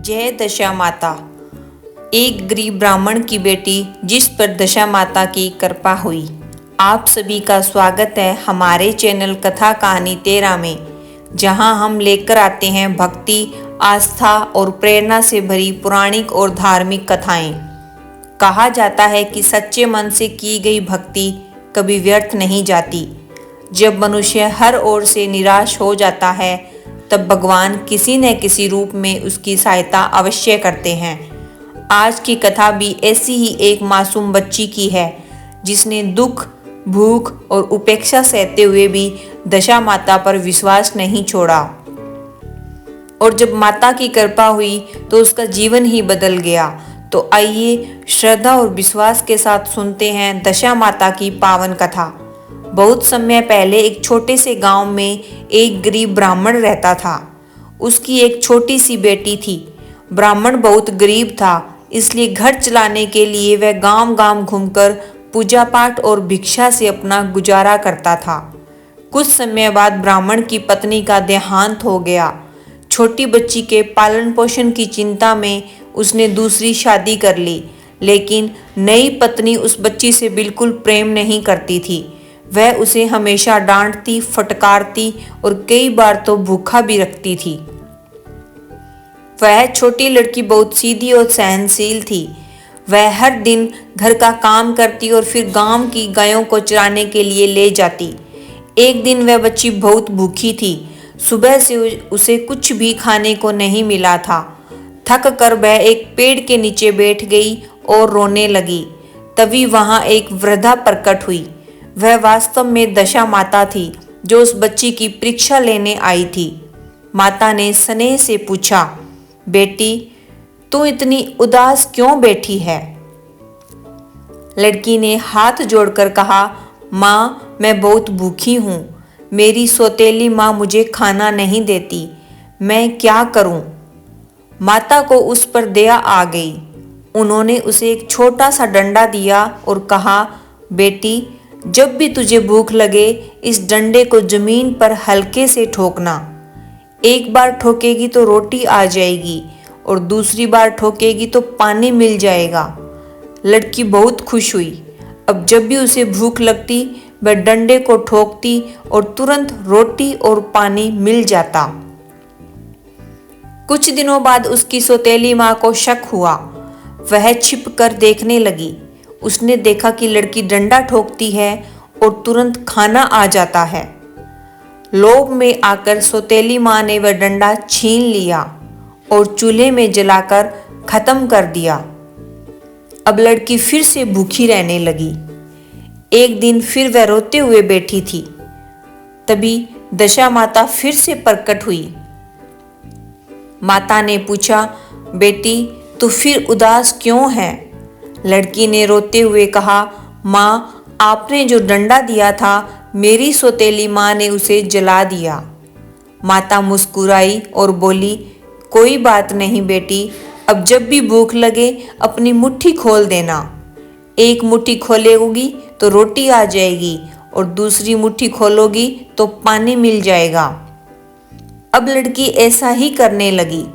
जय दशा माता। एक गरीब ब्राह्मण की बेटी जिस पर दशा माता की कृपा हुई। आप सभी का स्वागत है हमारे चैनल कथा कहानी 13 में, जहां हम लेकर आते हैं भक्ति, आस्था और प्रेरणा से भरी पौराणिक और धार्मिक कथाएं। कहा जाता है कि सच्चे मन से की गई भक्ति कभी व्यर्थ नहीं जाती। जब मनुष्य हर ओर से निराश हो जाता है, तब भगवान किसी न किसी रूप में उसकी सहायता अवश्य करते हैं। आज की कथा भी ऐसी ही एक मासूम बच्ची की है, जिसने दुख, भूख और उपेक्षा सहते हुए भी दशा माता पर विश्वास नहीं छोड़ा। और जब माता की कृपा हुई तो उसका जीवन ही बदल गया। तो आइए श्रद्धा और विश्वास के साथ सुनते हैं दशा माता की पावन कथा। बहुत समय पहले एक छोटे से गांव में एक गरीब ब्राह्मण रहता था। उसकी एक छोटी सी बेटी थी। ब्राह्मण बहुत गरीब था, इसलिए घर चलाने के लिए वह गांव-गांव घूमकर पूजा पाठ और भिक्षा से अपना गुजारा करता था। कुछ समय बाद ब्राह्मण की पत्नी का देहांत हो गया। छोटी बच्ची के पालन पोषण की चिंता में उसने दूसरी शादी कर ली, लेकिन नई पत्नी उस बच्ची से बिल्कुल प्रेम नहीं करती थी। वह उसे हमेशा डांटती, फटकारती और कई बार तो भूखा भी रखती थी। वह छोटी लड़की बहुत सीधी और सहनशील थी। वह हर दिन घर का काम करती और फिर गांव की गायों को चराने के लिए ले जाती। एक दिन वह बच्ची बहुत भूखी थी। सुबह से उसे कुछ भी खाने को नहीं मिला था। थक कर वह एक पेड़ के नीचे बैठ गई और रोने लगी। तभी वहां एक वृद्धा प्रकट हुई। वह वास्तव में दशा माता थी, जो उस बच्ची की परीक्षा लेने आई थी। माता ने स्नेह से पूछा, बेटी, तू इतनी उदास क्यों बैठी है? लड़की ने हाथ जोड़कर कहा, माँ, मैं बहुत भूखी हूँ। मेरी सौतेली माँ मुझे खाना नहीं देती। मैं क्या करूँ? माता को उस पर दया आ गई। उन्होंने उसे एक छोटा सा डंडा दिया और कहा, बेटी, जब भी तुझे भूख लगे, इस डंडे को जमीन पर हल्के से ठोकना। एक बार ठोकेगी तो रोटी आ जाएगी और दूसरी बार ठोकेगी तो पानी मिल जाएगा। लड़की बहुत खुश हुई। अब जब भी उसे भूख लगती, वह डंडे को ठोकती और तुरंत रोटी और पानी मिल जाता। कुछ दिनों बाद उसकी सौतेली माँ को शक हुआ। वह छिप कर देखने लगी। उसने देखा कि लड़की डंडा ठोकती है और तुरंत खाना आ जाता है। लोभ में आकर सौतेली माँ ने वह डंडा छीन लिया और चूल्हे में जलाकर खत्म कर दिया। अब लड़की फिर से भूखी रहने लगी। एक दिन फिर वह रोते हुए बैठी थी। तभी दशा माता फिर से प्रकट हुई। माता ने पूछा, बेटी, तू फिर उदास क्यों है? लड़की ने रोते हुए कहा, माँ, आपने जो डंडा दिया था, मेरी सौतेली माँ ने उसे जला दिया। माता मुस्कुराई और बोली, कोई बात नहीं बेटी, अब जब भी भूख लगे अपनी मुट्ठी खोल देना। एक मुट्ठी खोलोगी तो रोटी आ जाएगी और दूसरी मुट्ठी खोलोगी तो पानी मिल जाएगा। अब लड़की ऐसा ही करने लगी।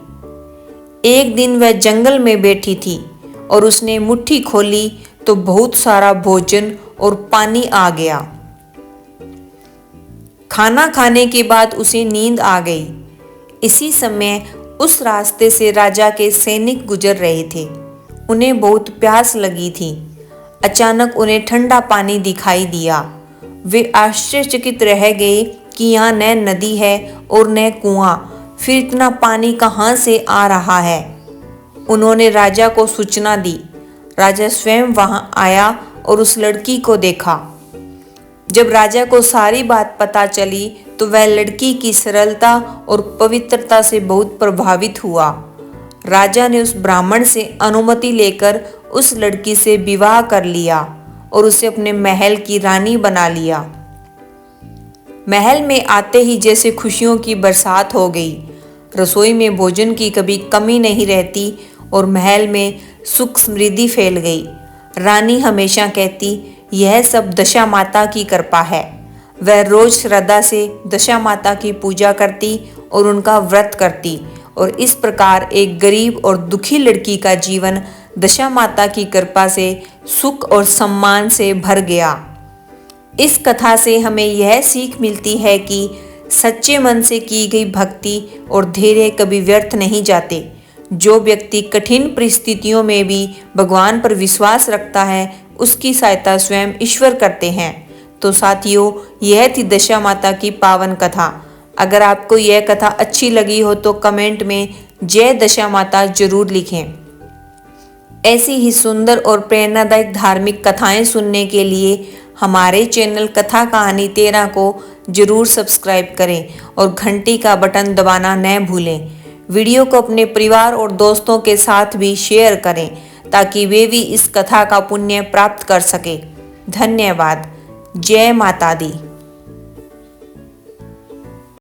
एक दिन वह जंगल में बैठी थी और उसने मुट्ठी खोली तो बहुत सारा भोजन और पानी आ गया। खाना खाने के बाद उसे नींद आ गई। इसी समय उस रास्ते से राजा के सैनिक गुजर रहे थे। उन्हें बहुत प्यास लगी थी। अचानक उन्हें ठंडा पानी दिखाई दिया। वे आश्चर्यचकित रह गए कि यहाँ न नदी है और न कुआं, फिर इतना पानी कहाँ से आ रहा है। उन्होंने राजा को सूचना दी। राजा स्वयं वहां आया और उस लड़की को देखा। जब राजा को सारी बात पता चली तो वह लड़की की सरलता और पवित्रता से बहुत प्रभावित हुआ। राजा ने उस ब्राह्मण से अनुमति लेकर उस लड़की से विवाह कर लिया और उसे अपने महल की रानी बना लिया। महल में आते ही जैसे खुशियों की बरसात हो गई। रसोई में भोजन की कभी कमी नहीं रहती और महल में सुख समृद्धि फैल गई। रानी हमेशा कहती, यह सब दशा माता की कृपा है। वह रोज श्रद्धा से दशा माता की पूजा करती और उनका व्रत करती और इस प्रकार एक गरीब और दुखी लड़की का जीवन दशा माता की कृपा से सुख और सम्मान से भर गया। इस कथा से हमें यह सीख मिलती है कि सच्चे मन से की गई भक्ति और धैर्य कभी व्यर्थ नहीं जाते। जो व्यक्ति कठिन परिस्थितियों में भी भगवान पर विश्वास रखता है, उसकी सहायता स्वयं ईश्वर करते हैं। तो साथियों, यह थी दशा माता की पावन कथा। अगर आपको यह कथा अच्छी लगी हो तो कमेंट में जय दशा माता जरूर लिखें। ऐसी ही सुंदर और प्रेरणादायक धार्मिक कथाएं सुनने के लिए हमारे चैनल कथा कहानी 13 को जरूर सब्सक्राइब करें और घंटी का बटन दबाना न भूलें। वीडियो को अपने परिवार और दोस्तों के साथ भी शेयर करें ताकि वे भी इस कथा का पुण्य प्राप्त कर सके। धन्यवाद। जय माता दी।